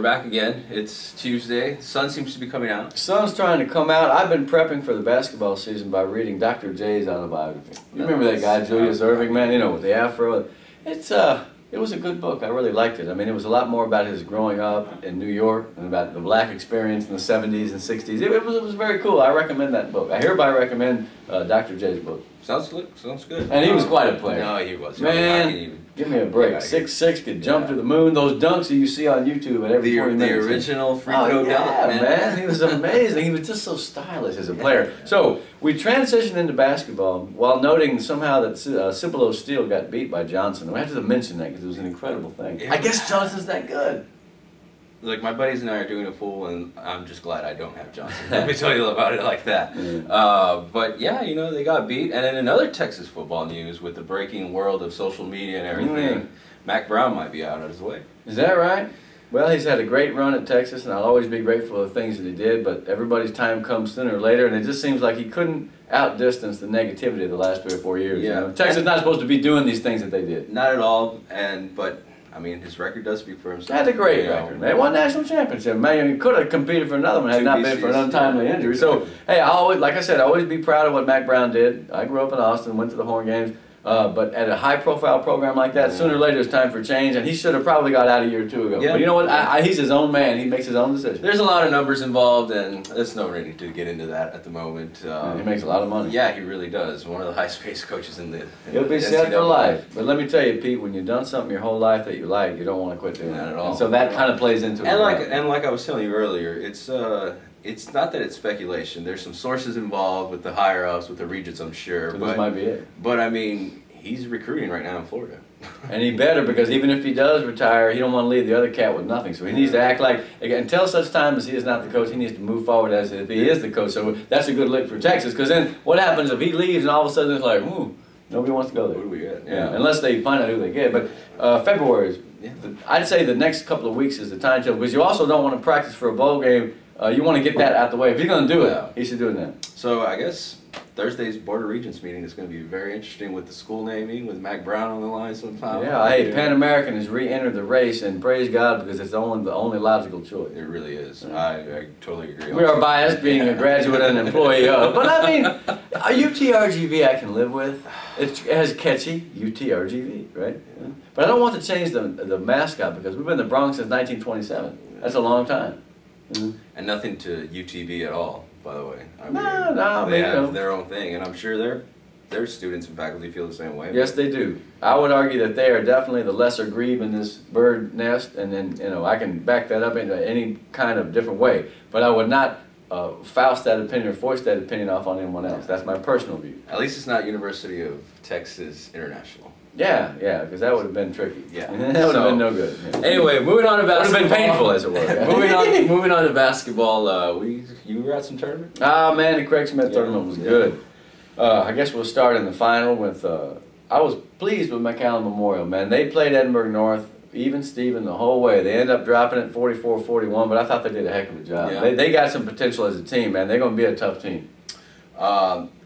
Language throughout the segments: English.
back again. It's Tuesday. The sun seems to be coming out. Sun's trying to come out. I've been prepping for the basketball season by reading Dr. J's autobiography. You remember that guy, Julius Erving, man? You know, with the afro. It was a good book. I really liked it. I mean, it was a lot more about his growing up in New York and about the black experience in the 70s and 60s. It was very cool. I recommend that book. I hereby recommend Dr. J's book. Sounds good. And he was quite a player. No, he was. Man, give me a break. 6'6", could jump to the moon. Those dunks that you see on YouTube at every 20 minutes. The original free throw dunk, man. He was amazing. He was just so stylish as a player. So we transitioned into basketball while noting somehow that Cipolo Steel got beat by Johnson. We have to mention that because it was an incredible thing. I guess Johnson's that good. Like, my buddies and I are doing a pool, and I'm just glad I don't have Johnson. Let me tell you about it like that. But yeah, you know, they got beat. And in another Texas football news, with the breaking world of social media and everything, Mac Brown might be out of his way. Is that right? Well, he's had a great run at Texas, and I'll always be grateful for the things that he did, but everybody's time comes sooner or later, and it just seems like he couldn't outdistance the negativity of the last 3 or 4 years. Yeah. You know? Texas is not supposed to be doing these things that they did. Not at all, but I mean, his record does speak for himself. That's a great record, man. He won national championship. Man, he could have competed for another one had not been for an untimely injury. So, hey, like I said, I always be proud of what Mac Brown did. I grew up in Austin, went to the Horn Games, but at a high-profile program like that, sooner or later it's time for change, and he should have probably got out a year or two ago. Yeah. But you know what? He's his own man. He makes his own decisions. There's a lot of numbers involved, and there's no need to get into that at the moment. He makes a lot of money. Yeah, he really does. One of the highest-paid coaches in the He'll be set for life. But let me tell you, Pete, when you've done something your whole life that you like, you don't want to quit doing that at all. And so that kind of plays into it. And like I was telling you earlier, it's not that it's speculation. There's some sources involved with the higher-ups, with the regents, I'm sure. So this might be it. But I mean, he's recruiting right now in Florida. And he better, because even if he does retire, he don't want to leave the other cat with nothing. So he needs to act like, until such time as he is not the coach, he needs to move forward as if he is the coach. So that's a good lick for Texas, because then what happens if he leaves and all of a sudden it's like, nobody wants to go there. Who do we get? Yeah. Unless they find out who they get. But February is, I'd say the next couple of weeks is the time table, because you also don't want to practice for a bowl game. You want to get that out the way. If he's going to do it, he should do it now. So I guess Thursday's Board of Regents meeting is going to be very interesting with the school naming, with Mac Brown on the line sometime. Yeah, hey, Pan American has re-entered the race, and praise God, because it's the only logical choice. It really is. I totally agree. We are biased, being a graduate and an employee of. But I mean, a UTRGV I can live with. It has catchy UTRGV, right? Yeah. But I don't want to change the mascot, because we've been in the Bronx since 1927. That's a long time. And nothing to UTV at all, by the way. I mean, they have their own thing, and I'm sure their students and faculty feel the same way. Yes, they do. I would argue that they are definitely the lesser grieve in this bird nest, and then I can back that up into any kind of different way. But I would not Faust that opinion or force that opinion off on anyone else. That's my personal view. At least it's not University of Texas International. Yeah, because that would have been tricky. Yeah, that would have been no good. Yeah. Anyway, moving on to basketball. Would have been painful, as it were. moving on to basketball. You were at some tournament? Ah, man, the Craig Smith tournament was good. I guess we'll start in the final with. I was pleased with McAllen Memorial. Man, they played Edinburgh North even Steven the whole way. They ended up dropping it 44-41, but I thought they did a heck of a job. Yeah. They got some potential as a team, man. They're going to be a tough team.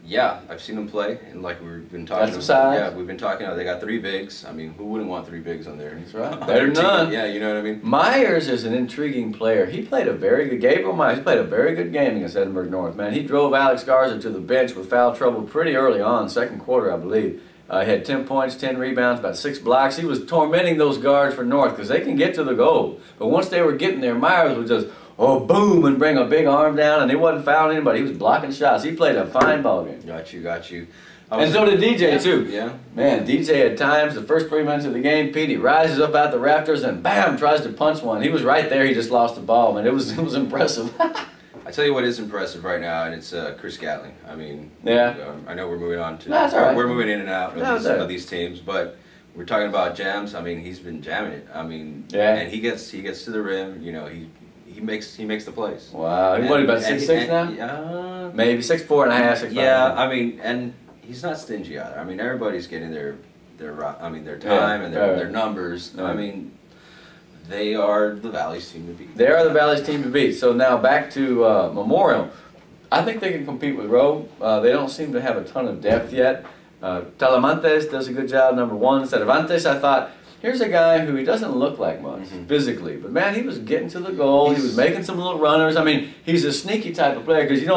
Yeah, I've seen them play, and like we've been talking about. Yeah, we've been talking about. They got 3 bigs. I mean, who wouldn't want 3 bigs on there? That's right. Better than none. Yeah, you know what I mean. Myers is an intriguing player. He played a very good. Gabriel Myers. He played a very good game against Edinburgh North. Man, he drove Alex Garza to the bench with foul trouble pretty early on, second quarter, I believe. He had 10 points, 10 rebounds, about 6 blocks. He was tormenting those guards for North because they can get to the goal. But once they were getting there, Myers would just boom, and bring a big arm down, and he wasn't fouling anybody. He was blocking shots. He played a fine ball game. Got you. And so did DJ, too. Yeah. Man, DJ at times, the first 3 minutes of the game, Pete, he rises up out the rafters and bam, tries to punch one. He was right there. He just lost the ball, man. It was impressive. I tell you what is impressive right now, and it's Chris Gatling. I mean, I know we're moving on to. That's all right. We're moving in and out of these teams, but we're talking about jams. I mean, he's been jamming it. I mean, and he gets to the rim. You know, he makes the plays. Wow, what about 6'6" now? Yeah, maybe 6'4" and a half, 6'5". Yeah, I mean, and he's not stingy either. I mean, everybody's getting their time and their numbers. I mean, they are the Valley's team to beat. They are the Valley's team to beat. So now back to Memorial. I think they can compete with Roe. They don't seem to have a ton of depth yet. Talamantes does a good job, number 1. Cervantes, I thought, here's a guy who he doesn't look like much physically, but man, he was getting to the goal. He was making some little runners. I mean, he's a sneaky type of player because you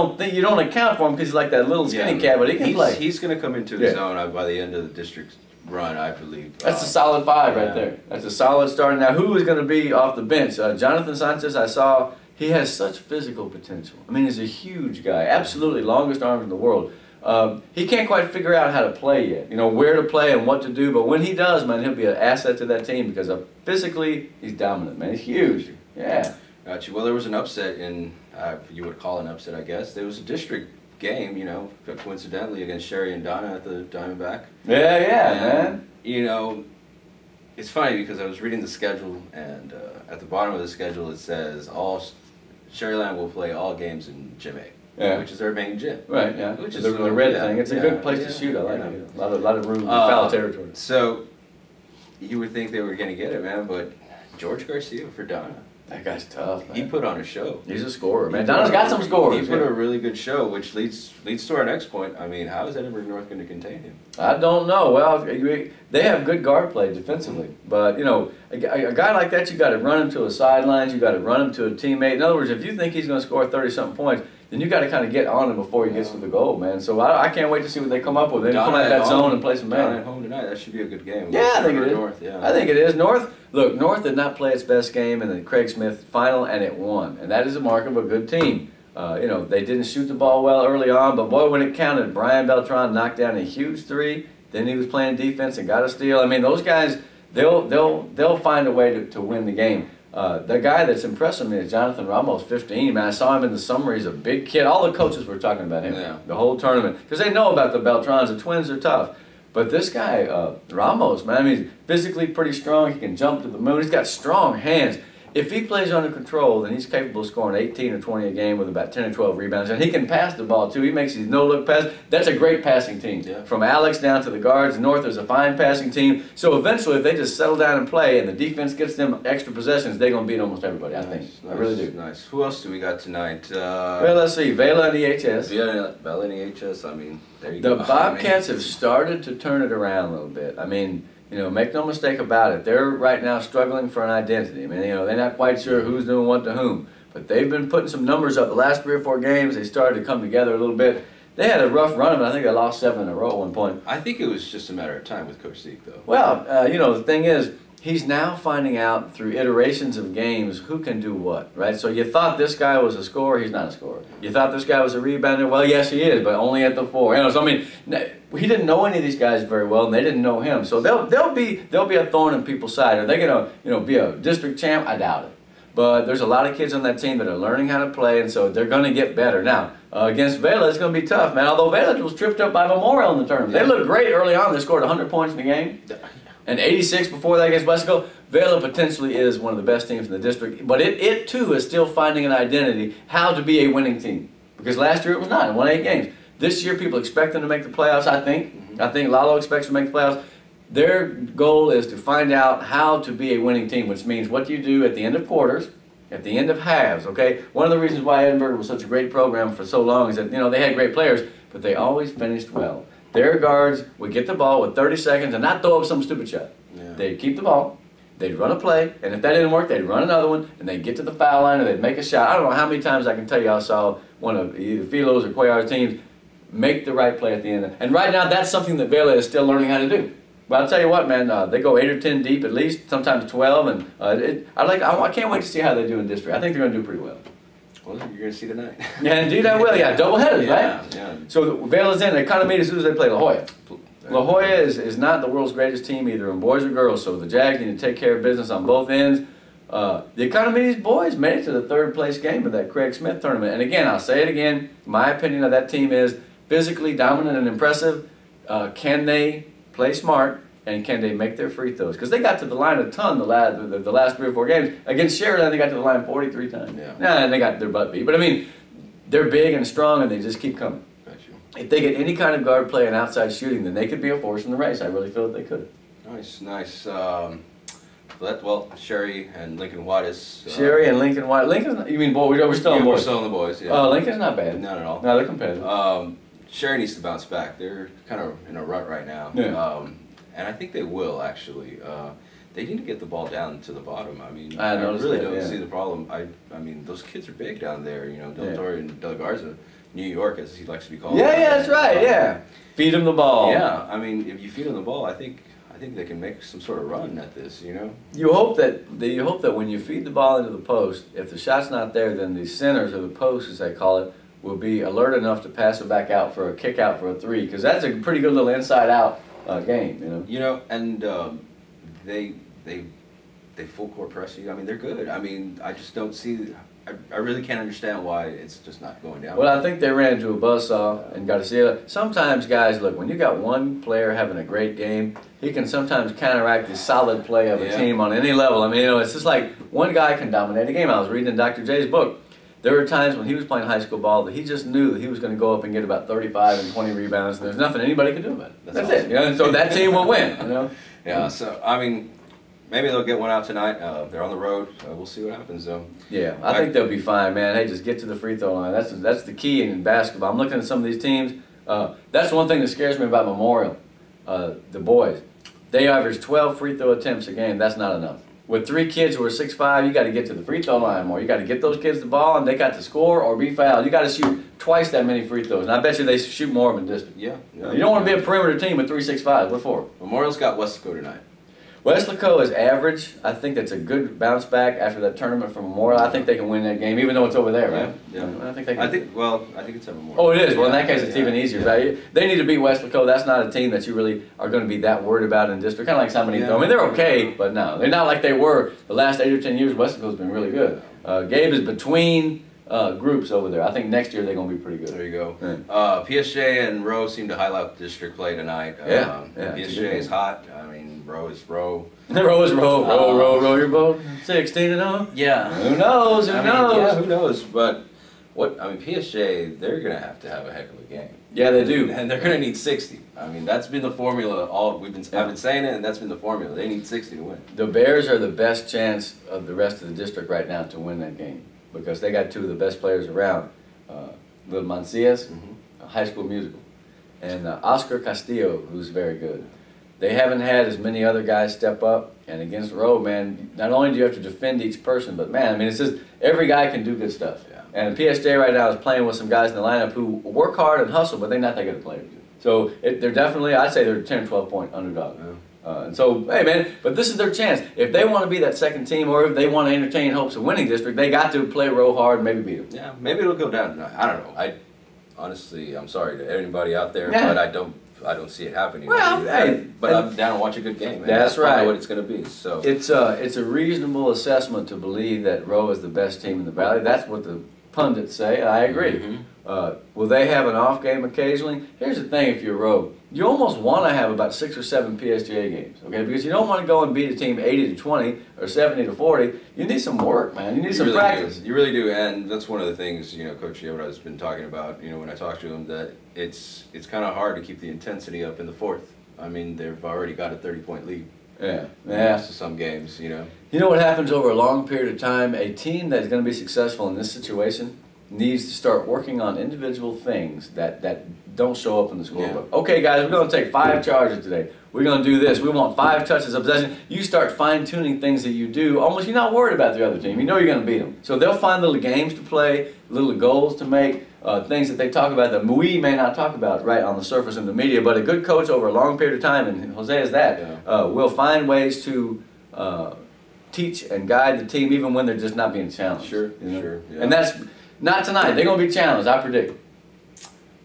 don't account for him because he's like that little skinny cat, but he can play. He's going to come into his own by the end of the district run, I believe. That's a solid 5 right there. That's a solid start. Now, who is going to be off the bench? Jonathan Sanchez, I saw, he has such physical potential. I mean, he's a huge guy, absolutely longest arms in the world. He can't quite figure out how to play yet, you know, where to play and what to do, but when he does, man, he'll be an asset to that team because physically, he's dominant, man. He's huge. Yeah. Got you. Well, there was an upset in, you would call it an upset, I guess. There was a district game, you know, coincidentally against Sherry and Donna at the Diamondback. Yeah, man. You know, it's funny because I was reading the schedule, and at the bottom of the schedule it says Sherryland will play all games in Gym A. Yeah. Which is their main gym. Right, yeah. Which is the red thing. It's a good place to shoot. I like it. A lot of room in foul territory. So, you would think they were going to get it, man, but George Garcia for Donna. That guy's tough, man. He put on a show. He's a scorer, man. Donna's got some scores. He put a really good show, which leads to our next point. I mean, how is Edinburgh North going to contain him? I don't know. Well, they have good guard play defensively, but you know, a guy like that, you got to run him to a sidelines. You got to run him to a teammate. In other words, if you think he's going to score 30-something points, then you got to kind of get on him before he gets to the goal, man. So I can't wait to see what they come up with. They come out that zone and play some man. Donna at home tonight. That should be a good game. Yeah, I think it is. North, yeah. I think it is. North did not play its best game in the Craig Smith final, and it won. And that is a mark of a good team. You know, they didn't shoot the ball well early on, but boy, when it counted, Brian Beltran knocked down a huge 3. Then he was playing defense and got a steal. I mean, those guys, they'll find a way to win the game. The guy that's impressing me is Jonathan Ramos, 15. Man, I saw him in the summer. He's a big kid. All the coaches were talking about him the whole tournament because they know about the Beltrans. The twins are tough. But this guy, Ramos, man, I mean, he's physically pretty strong. He can jump to the moon. He's got strong hands. If he plays under control, then he's capable of scoring 18 or 20 a game with about 10 or 12 rebounds. And he can pass the ball, too. He makes these no-look passes. That's a great passing team. Yeah. From Alex down to the guards. North is a fine passing team. So eventually, if they just settle down and play and the defense gets them extra possessions, they're going to beat almost everybody, I think. I really do. Nice. Who else do we got tonight? Well, let's see. Vela and EHS. Vela and EHS, I mean, there you go. The Bobcats have started to turn it around a little bit. I mean, you know, make no mistake about it. They're right now struggling for an identity. I mean, you know, they're not quite sure who's doing what to whom. But they've been putting some numbers up. The last 3 or 4 games, they started to come together a little bit. They had a rough run of it. I think they lost 7 in a row at one point. I think it was just a matter of time with Coach Dec, though. Well, you know, the thing is, he's now finding out through iterations of games who can do what, right? So you thought this guy was a scorer, he's not a scorer. You thought this guy was a rebounder, well, yes, he is, but only at the 4. You know, so I mean, he didn't know any of these guys very well, and they didn't know him. So they'll be a thorn in people's side. Are they going to be a district champ? I doubt it. But there's a lot of kids on that team that are learning how to play, and so they're going to get better. Now, against Vela, it's going to be tough, man. Although Vela was tripped up by Memorial in the tournament. They looked great early on. They scored 100 points in the game. And 86 before that against Wesco. Vela potentially is one of the best teams in the district, but it too is still finding an identity, how to be a winning team. Because last year it was not, it won 8 games. This year people expect them to make the playoffs, I think. I think Lalo expects to make the playoffs. Their goal is to find out how to be a winning team, which means what do you do at the end of quarters, at the end of halves, okay? One of the reasons why Edinburgh was such a great program for so long is that, you know, they had great players, but they always finished well. Their guards would get the ball with 30 seconds and not throw up some stupid shot. Yeah. They'd keep the ball, they'd run a play, and if that didn't work, they'd run another one, and they'd get to the foul line, or they'd make a shot. I don't know how many times I can tell you I saw one of either Philo's or Cuellar's teams make the right play at the end. And right now, that's something that Vela is still learning how to do. But I'll tell you what, man, they go 8 or 10 deep at least, sometimes 12, and I can't wait to see how they do in district. I think they're going to do pretty well. Well, you're going to see tonight. Yeah, indeed I will. Yeah, double headers, yeah, right? Yeah. So Vela's in. They kind of meet as soon as they play La Jolla. La Jolla is not the world's greatest team either in boys or girls, so the Jags need to take care of business on both ends. The Economy's boys made it to the 3rd place game of that Craig Smith tournament. And again, I'll say it again, my opinion of that team is physically dominant and impressive. Can they play smart? And can they make their free throws? Because they got to the line a ton the last 3 or 4 games. Against Sheridan, they got to the line 43 times. Yeah. Nah, and they got their butt beat. But I mean, they're big and strong, and they just keep coming. If they get any kind of guard play and outside shooting, then they could be a force in the race. I really feel that they could. Nice, nice. Well, Sherry and Lincoln Wattis. Sherry and Lincoln Wattis. Lincoln's, you mean boy? We're still on boys. We're still on the boys. Yeah. Lincoln's not bad. Not at all. No, they're competitive. Sherry needs to bounce back. They're kind of in a rut right now. Yeah. And I think they will actually. they need to get the ball down to the bottom. I mean, I really that, don't see the problem. I mean, those kids are big down there. You know, Del Toro and Del Garza, New York, as he likes to be called. Yeah, that's right. Yeah, feed them the ball. Yeah, I mean, if you feed them the ball, I think they can make some sort of run at this. You know. You hope that when you feed the ball into the post, if the shot's not there, then the centers or the posts, as they call it, will be alert enough to pass it back out for a kick out for a three, because that's a pretty good little inside out game. You know. You know, and they full court press you. I mean, they're good. I mean, I just don't see. I really can't understand why it's just not going down. Well, I think they ran into a buzzsaw and got to see it. Sometimes, guys, look, when you got one player having a great game, he can sometimes counteract the solid play of a team on any level. I mean, you know, it's just like one guy can dominate a game. I was reading in Dr. J's book. There were times when he was playing high school ball that he just knew that he was going to go up and get about 35 and 20 rebounds, and there's nothing anybody could do about it. That's awesome. It. You know? And so that team will win. You know. Yeah. So I mean. Maybe they'll get one out tonight. They're on the road. We'll see what happens, though. Yeah, I think they'll be fine, man. Hey, just get to the free throw line. That's the key in basketball. I'm looking at some of these teams. That's one thing that scares me about Memorial. The boys, they average 12 free throw attempts a game. That's not enough. With 3 kids who are 6'5", you got to get to the free throw line more. You got to get those kids the ball, and they got to score or be fouled. You got to shoot twice that many free throws. And I bet you they shoot more of them in district. Yeah. You don't want to be a perimeter team with 3 6'5". What for? Memorial's got Westlaco tonight. Westlaco is average. I think that's a good bounce back after that tournament from Memorial. I think they can win that game, even though it's over there, right? Yeah. I think they can. I think it's at Memorial. Oh, it is. Well, in that case, it's even easier. Right? They need to beat Westlaco. That's not a team that you really are going to be that worried about in district. Kind of like somebody. I mean, they're okay, but no, they're not like they were the last 8 or 10 years. Westlaco's been really good. Gabe is between groups over there. I think next year they're going to be pretty good. There you go. Yeah. PSJ and Rowe seem to highlight district play tonight. PSJ is hot. I mean, Rowe is Rowe. Row is row. Row your boat. 16-0. Yeah. Who knows? Who knows? Yeah, who knows? But PSJ, they're gonna have to have a heck of a game. Yeah, they do. And they're gonna need 60. I mean, that's been the formula. I've been saying it, and that's been the formula. They need 60 to win. The Bears are the best chance of the rest of the district right now to win that game because they got 2 of the best players around. Little Mancias, High School Musical, and Oscar Castillo, who's very good. They haven't had as many other guys step up, and against Rowe, man, not only do you have to defend each person, but man, I mean, it's just every guy can do good stuff. Yeah. And PSJ right now is playing with some guys in the lineup who work hard and hustle, but they're not that good of players. So they're definitely, I'd say they're a 10, 12-point underdog. Yeah. And so, hey, man, but this is their chance. If they want to be that second team or if they want to entertain hopes of winning district, they got to play Rowe hard and maybe beat them. Yeah, maybe it'll go down tonight. I don't know. Honestly, I'm sorry to anybody out there, but I don't see it happening. Well, hey, but I'm down to watch a good game. Man. That's right. What it's going to be. So it's a reasonable assessment to believe that Rowe is the best team in the valley. That's what the pundits say. I agree. Will they have an off game occasionally? Here's the thing: if you're Rowe, you almost want to have about 6 or 7 PSGA games, okay? Because you don't want to go and beat a team 80-20 or 70-40. You need some work, man. You need some practice. You really do, and that's one of the things Coach Yoda has been talking about. When I talk to him, that it's kind of hard to keep the intensity up in the fourth. I mean, they've already got a 30-point lead. Yeah. To some games, You know what happens over a long period of time? A team that's going to be successful in this situation needs to start working on individual things that don't show up in the scorebook. Yeah. Okay, guys, we're going to take 5 charges today. We're going to do this. We want 5 touches of possession. You start fine-tuning things that you do. Almost you're not worried about the other team. You know you're going to beat them. So they'll find little games to play, little goals to make, things that they talk about that we may not talk about right on the surface in the media. But a good coach over a long period of time, and Jose is that, will find ways to teach and guide the team even when they're just not being challenged. Sure. Yeah. And that's not tonight. They're going to be challenged, I predict.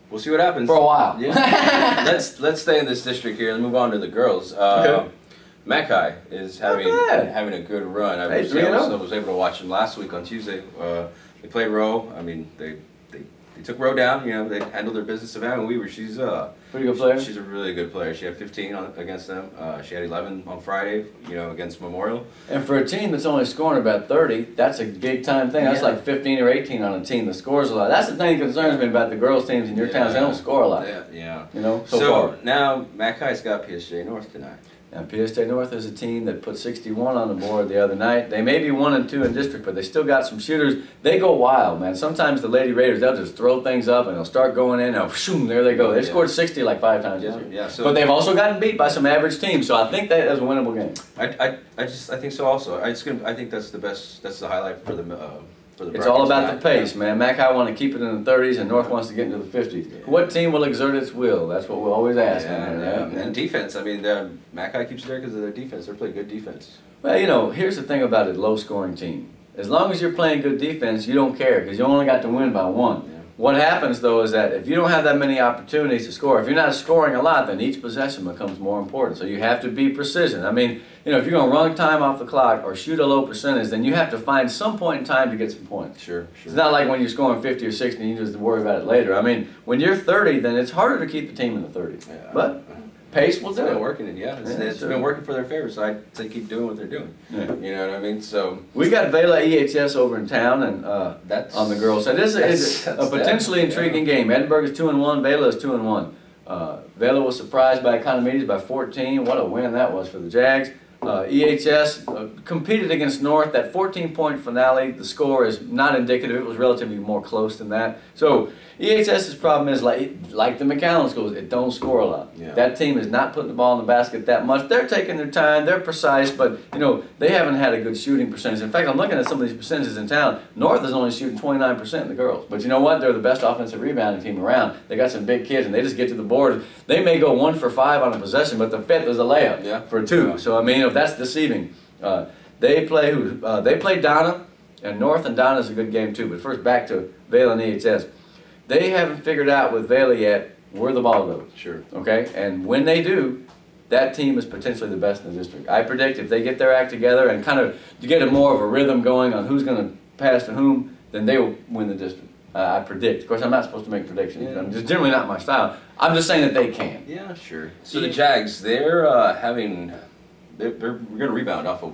We'll see what happens. For a while. Yeah. let's stay in this district here and move on to the girls. Okay. Mackay is having a good run. I was able to watch them last week on Tuesday. They played Rowe. I mean, they took Rowe down. They handled their business. Savannah Weaver, she's pretty good player. She's a really good player. She had 15 against them. She had 11 on Friday, against Memorial. And for a team that's only scoring about 30, that's a big time thing. That's like 15 or 18 on a team that scores a lot. That's the thing that concerns me about the girls teams in your towns. They don't score a lot. Yeah. So far. Now Mackay's got PSJ North tonight. Now, P.A. State North is a team that put 61 on the board the other night. They may be 1 and 2 in district, but they still got some shooters. They go wild, man. Sometimes the Lady Raiders, they'll just throw things up and they'll start going in, and shoom, there they go. They scored 60 like 5 times this year. Yeah, so but they've also gotten beat by some average teams, so I think that is a winnable game. I think so also. I think that's the best. That's the highlight for the. It's all about the pace, man. Mac High want to keep it in the 30s, and North wants to get into the 50s. Yeah. What team will exert its will? That's what we'll always ask. And defense. I mean, Mac High keeps it there because of their defense. They play good defense. Well, you know, here's the thing about a low-scoring team. As long as you're playing good defense, you don't care because you only got to win by 1. Yeah. What happens, though, is that if you don't have that many opportunities to score, if you're not scoring a lot, then each possession becomes more important. So you have to be precision. I mean, you know, if you're going to run time off the clock or shoot a low percentage, then you have to find some point in time to get some points. Sure. It's not like when you're scoring 50 or 60 and you just worry about it later. I mean, when you're 30, then it's harder to keep the team in the 30s. Yeah. But pace will do it. It's been working, it's been working for their favor, so I'd say keep doing what they're doing. Yeah. You know what I mean? So we got Vela EHS over in town, and that's on the girls' side. This is a potentially intriguing game. Edinburgh is 2-1. Vela is 2-1. Vela was surprised by Economides by 14. What a win that was for the Jags. EHS competed against North. That 14-point finale, the score is not indicative. It was relatively more close than that. So EHS's problem is, like the McAllen schools, it don't score a lot. Yeah. That team is not putting the ball in the basket that much. They're taking their time. They're precise, but you know they haven't had a good shooting percentage. In fact, I'm looking at some of these percentages in town. North is only shooting 29% in the girls, but you know what? They're the best offensive rebounding team around. They got some big kids, and they just get to the board. They may go 1 for 5 on a possession, but the fifth is a layup for 2. So I mean, if that's deceiving. They play who? They play Donna, and North and Donna is a good game too. But first, back to Vela and EHS. They haven't figured out with Vela yet where the ball goes. Sure. Okay, and when they do, that team is potentially the best in the district. I predict if they get their act together and kind of get a more of a rhythm going on who's going to pass to whom, then they will win the district. I predict. Of course, I'm not supposed to make predictions. Yeah. I'm just generally not my style. I'm just saying that they can. Yeah, sure. So the Jags, they're going to rebound off a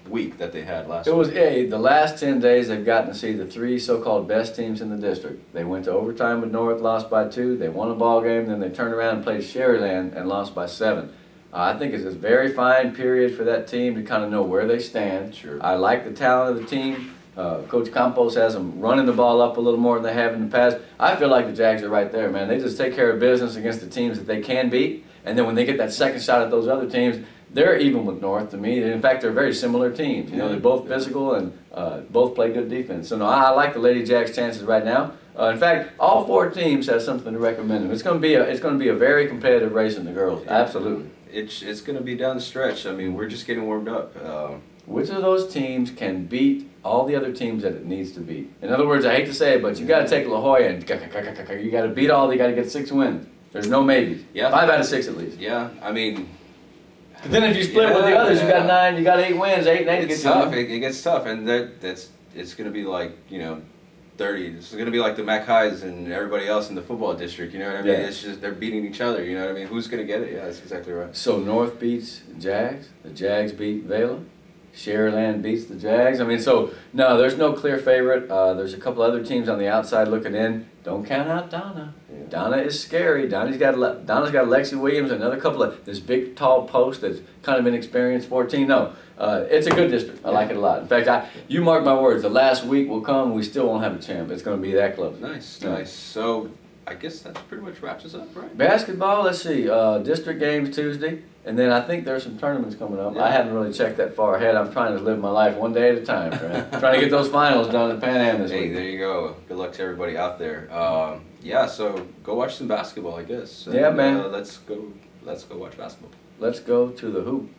week that they had last week. It was the last 10 days they've gotten to see the 3 so-called best teams in the district. They went to overtime with North, lost by 2. They won a ball game, then they turned around and played Sherryland and lost by 7. I think it's a very fine period for that team to kind of know where they stand. Sure. I like the talent of the team. Coach Campos has them running the ball up a little more than they have in the past. I feel like the Jags are right there, man. They just take care of business against the teams that they can beat, and then when they get that second shot at those other teams, they're even with North to me. In fact, they're very similar teams. You know, they're both physical and both play good defense. So no, I like the Lady Jags' chances right now. In fact, all 4 teams have something to recommend them. It's going to be a very competitive race in the girls. Absolutely. It's going to be down the stretch. I mean, we're just getting warmed up. Which of those teams can beat all the other teams that it needs to beat? In other words, I hate to say it, but you got to take La Jolla and you got to beat all. You got to get 6 wins. There's no maybes. Yeah. 5 out of 6 at least. Yeah. I mean. But then if you split with the others, you got 9. You got 8 wins. 8 and 8 gets tough. It gets tough, and it's going to be like 30. It's going to be like the Mac Highs and everybody else in the football district. You know what I mean? Yeah. It's just they're beating each other. You know what I mean? Who's going to get it? Yeah, that's exactly right. So North beats Jags. The Jags beat Vela. Sherryland beats the Jags. I mean, so no, there's no clear favorite. There's a couple other teams on the outside looking in. Don't count out Donna. Yeah. Donna is scary. Donna's got Lexi Williams, another couple of this big tall post that's kind of inexperienced 14. No, it's a good district. I like it a lot. In fact, you mark my words. The last week will come. We still won't have a champ. It's going to be that close. Nice. So I guess that pretty much wraps us up, right? Basketball. Let's see. District games Tuesday. And then I think there's some tournaments coming up. Yeah. I haven't really checked that far ahead. I'm trying to live my life one day at a time, right? Trying to get those finals done at Pan Am this week. Hey, there you go. Good luck to everybody out there. Yeah, so go watch some basketball, I guess. Yeah, man. Let's go watch basketball. Let's go to the hoop.